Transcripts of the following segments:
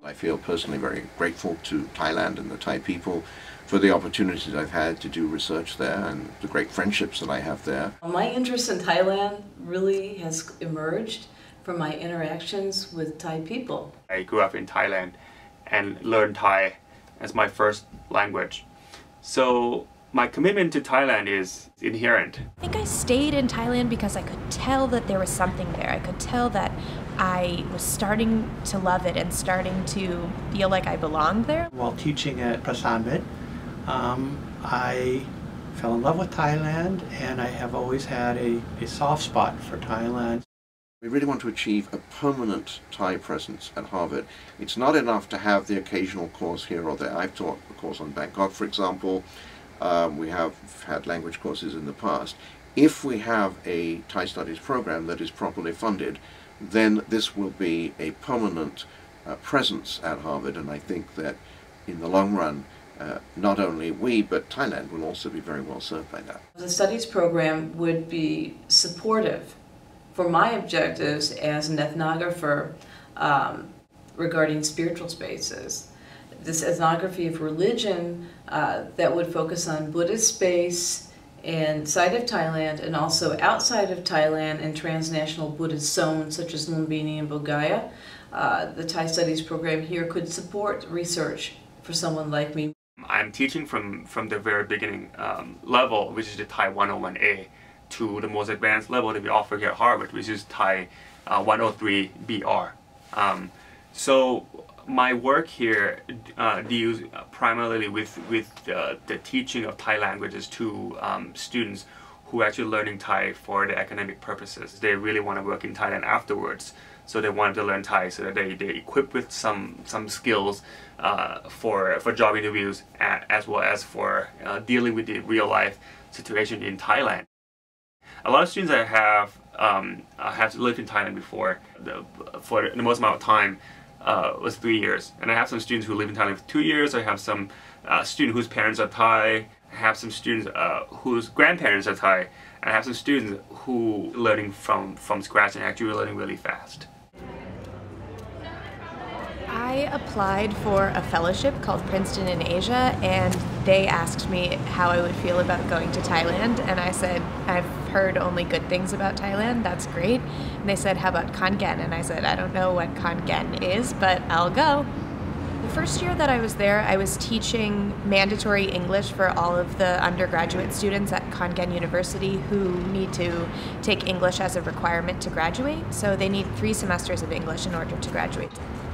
I feel personally very grateful to Thailand and the Thai people for the opportunities I've had to do research there and the great friendships that I have there. My interest in Thailand really has emerged from my interactions with Thai people. I grew up in Thailand and learned Thai as my first language. So my commitment to Thailand is inherent. I think I stayed in Thailand because I could tell that there was something there. I could tell that I was starting to love it and starting to feel like I belonged there. While teaching at Prasanvit, I fell in love with Thailand, and I have always had a soft spot for Thailand. We really want to achieve a permanent Thai presence at Harvard. It's not enough to have the occasional course here or there. I've taught a course on Bangkok, for example. We have had language courses in the past. If we have a Thai studies program that is properly funded, then this will be a permanent presence at Harvard, and I think that in the long run, not only we, but Thailand will also be very well served by that. The studies program would be supportive for my objectives as an ethnographer regarding spiritual spaces. This ethnography of religion that would focus on Buddhist space inside of Thailand and also outside of Thailand in transnational Buddhist zones such as Lumbini and Bodhgaya. The Thai studies program here could support research for someone like me. I'm teaching from the very beginning level, which is the Thai 101A, to the most advanced level that we offer here at Harvard, which is Thai 103BR. So my work here deals primarily with the teaching of Thai languages to students who are actually learning Thai for the academic purposes. They really want to work in Thailand afterwards, so they want to learn Thai so that they're equipped with some skills for job interviews as well as for dealing with the real life situation in Thailand. A lot of students I have lived in Thailand before for the most amount of time was 3 years, and I have some students who live in Thailand for 2 years. I have some students whose parents are Thai. I have some students whose grandparents are Thai, and I have some students who learning from scratch and actually learning really fast. I applied for a fellowship called Princeton in Asia, and they asked me how I would feel about going to Thailand, and I said, I've heard only good things about Thailand, that's great. And they said, how about Kongen? And I said, I don't know what Kongen is, but I'll go. The first year that I was there, I was teaching mandatory English for all of the undergraduate students at Kongen University who need to take English as a requirement to graduate, so they need 3 semesters of English in order to graduate.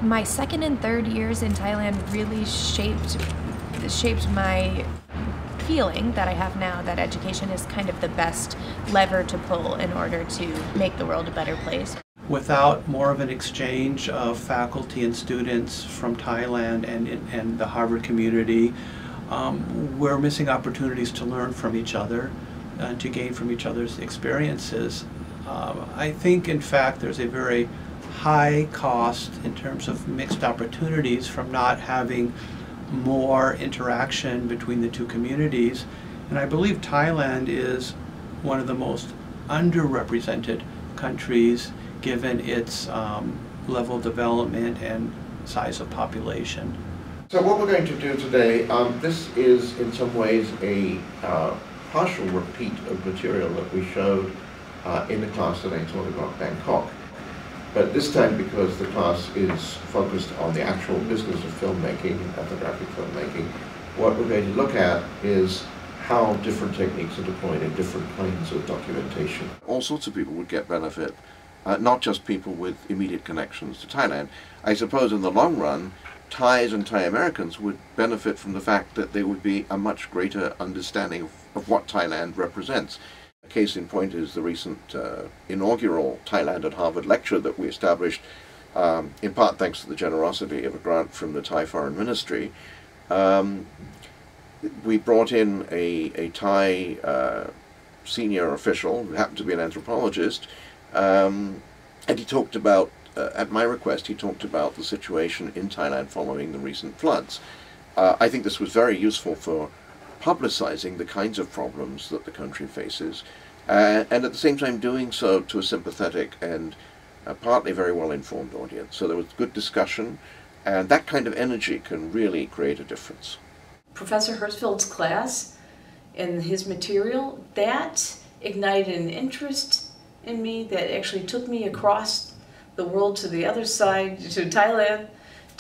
My second and third years in Thailand really shaped my feeling that I have now that education is kind of the best lever to pull in order to make the world a better place. Without more of an exchange of faculty and students from Thailand and the Harvard community, we're missing opportunities to learn from each other and to gain from each other's experiences. I think, in fact, there's a very high cost in terms of mixed opportunities from not having more interaction between the two communities. And I believe Thailand is one of the most underrepresented countries given its level of development and size of population. So what we're going to do today, this is in some ways a partial repeat of material that we showed in the class that I taught about Bangkok. But this time, because the class is focused on the actual business of filmmaking, ethnographic filmmaking, what we're going to look at is how different techniques are deployed in different kinds of documentation. All sorts of people would get benefit, not just people with immediate connections to Thailand. I suppose in the long run, Thais and Thai Americans would benefit from the fact that there would be a much greater understanding of what Thailand represents. A case in point is the recent inaugural Thailand at Harvard lecture that we established, in part thanks to the generosity of a grant from the Thai Foreign Ministry. We brought in a Thai senior official, who happened to be an anthropologist, and he talked about, at my request, he talked about the situation in Thailand following the recent floods. I think this was very useful for publicizing the kinds of problems that the country faces, and at the same time doing so to a sympathetic and partly very well-informed audience. So there was good discussion, And that kind of energy can really create a difference. Professor Hirschfeld's class and his material, that ignited an interest in me that actually took me across the world to the other side, to Thailand,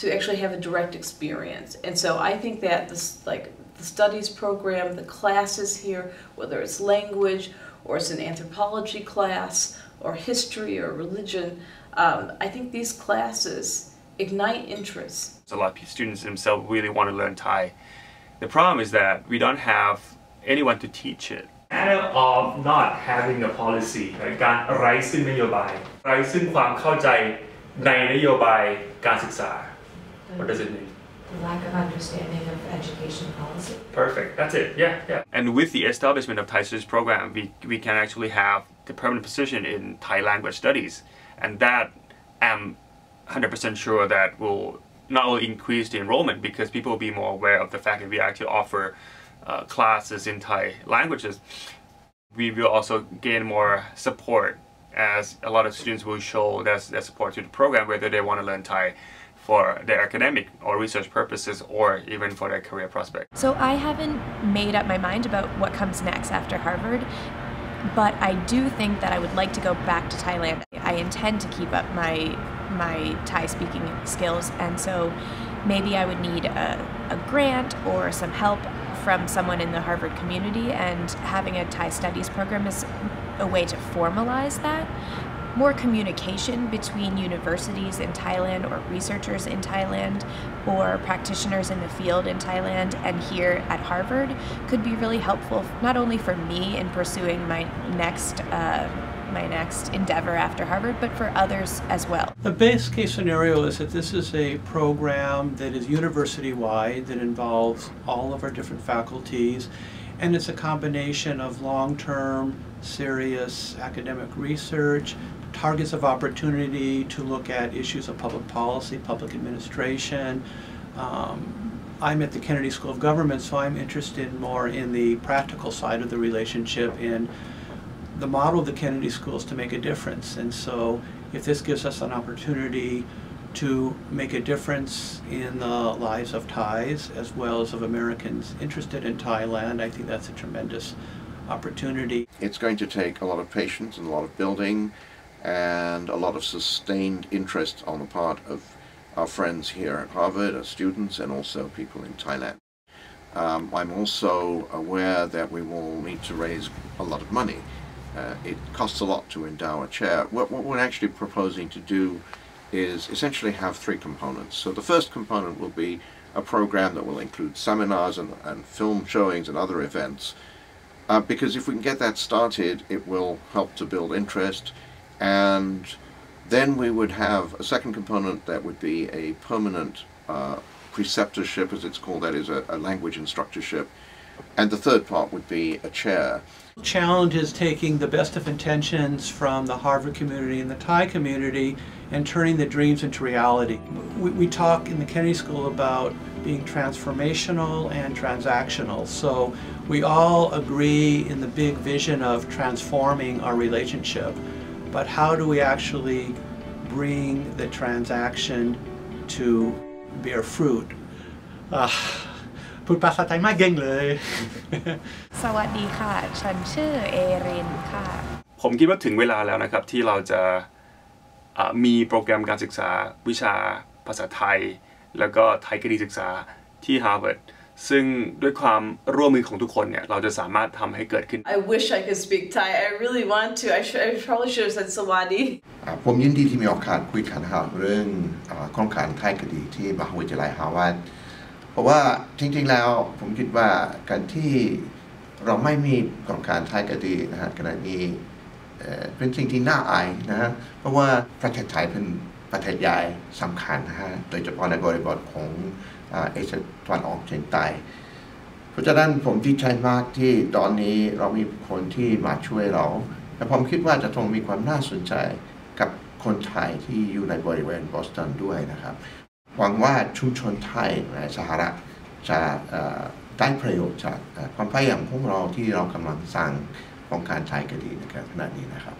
to actually have a direct experience. And so I think that this, like the studies program, the classes here, whether it's language or it's an anthropology class or history or religion, I think these classes ignite interest. A lot of students themselves really want to learn Thai. The problem is that we don't have anyone to teach it. Matter of not having a policy การไร้ซึ่งนโยบายไร้ซึ่งความเข้าใจในนโยบายการศึกษา What does it mean? The lack of understanding of education policy. Perfect. That's it. Yeah. And with the establishment of Thai Studies program, we can actually have the permanent position in Thai language studies, and that I'm 100% sure that will not only increase the enrollment because people will be more aware of the fact that we actually offer classes in Thai languages. We will also gain more support as a lot of students will show their support to the program, whether they want to learn Thai for their academic or research purposes or even for their career prospect. So I haven't made up my mind about what comes next after Harvard, but I do think that I would like to go back to Thailand. I intend to keep up my Thai speaking skills, and so maybe I would need a grant or some help from someone in the Harvard community, and having a Thai studies program is a way to formalize that. More communication between universities in Thailand or researchers in Thailand or practitioners in the field in Thailand and here at Harvard could be really helpful, not only for me in pursuing my next endeavor after Harvard, but for others as well. The base case scenario is that this is a program that is university-wide, that involves all of our different faculties, and it's a combination of long-term, serious academic research, targets of opportunity to look at issues of public policy, public administration. I'm at the Kennedy School of Government, so I'm interested more in the practical side of the relationship, in the model of the Kennedy schools to make a difference. And so if this gives us an opportunity to make a difference in the lives of Thais as well as of Americans interested in Thailand, I think that's a tremendous opportunity. It's going to take a lot of patience and a lot of building and a lot of sustained interest on the part of our friends here at Harvard, our students, and also people in Thailand. I'm also aware that we will need to raise a lot of money. It costs a lot to endow a chair. What we're actually proposing to do is essentially have three components. So the first component will be a program that will include seminars and film showings and other events. Because if we can get that started, it will help to build interest. And then we would have a second component that would be a permanent preceptorship, as it's called, that is a language instructorship. And the third part would be a chair. Challenge is taking the best of intentions from the Harvard community and the Thai community and turning the dreams into reality. We talk in the Kennedy School about being transformational and transactional. So we all agree in the big vision of transforming our relationship. But how do we actually bring the transaction to bear fruit? พูดภาษาไทยไม่เก่งเลย สวัสดีค่ะ ฉันชื่อเอรินค่ะ ผมคิดว่าถึงเวลาแล้วนะครับที่เราจะมีโปรแกรมการศึกษาวิชาภาษาไทยแล้วก็ไทยคดีศึกษาที่ Harvard ซึ่งด้วยความร่วมมือของทุกคนเนี่ยเราจะสามารถทำให้เกิดขึ้น I wish I could speak Thai. I really want to. I probably should have said Sawadi. ผมยินดีที่มีโอกาสคุยกันเรื่องโครงการไทยคดีที่มหาวิทยาลัยฮาร์วาร์ดเพราะว่าจริงๆแล้วผมคิดว่าการที่เราไม่มีโครงการไทยคดีนะฮะขณะนี้เป็นสิ่งที่น่าอายนะฮะเพราะว่าประเทศไทยเป็นประเทศใหญ่สำคัญนะฮะโดยเฉพาะในบริบทของเอเชียตะวันออกเฉียงใต้เพราะฉะนั้นผมดีใจมากที่ตอนนี้เรามีคนที่มาช่วยเราและผมคิดว่าจะต้องมีความน่าสนใจกับคนไทยที่อยู่ในบริเวณบอสตันด้วยนะครับหวังว่าชุมชนไทยในสหรัฐจะได้ประโยชน์จากความพยายามของเราที่เรากำลังสร้างโครงการไทยคดีในขณะนี้นะครับ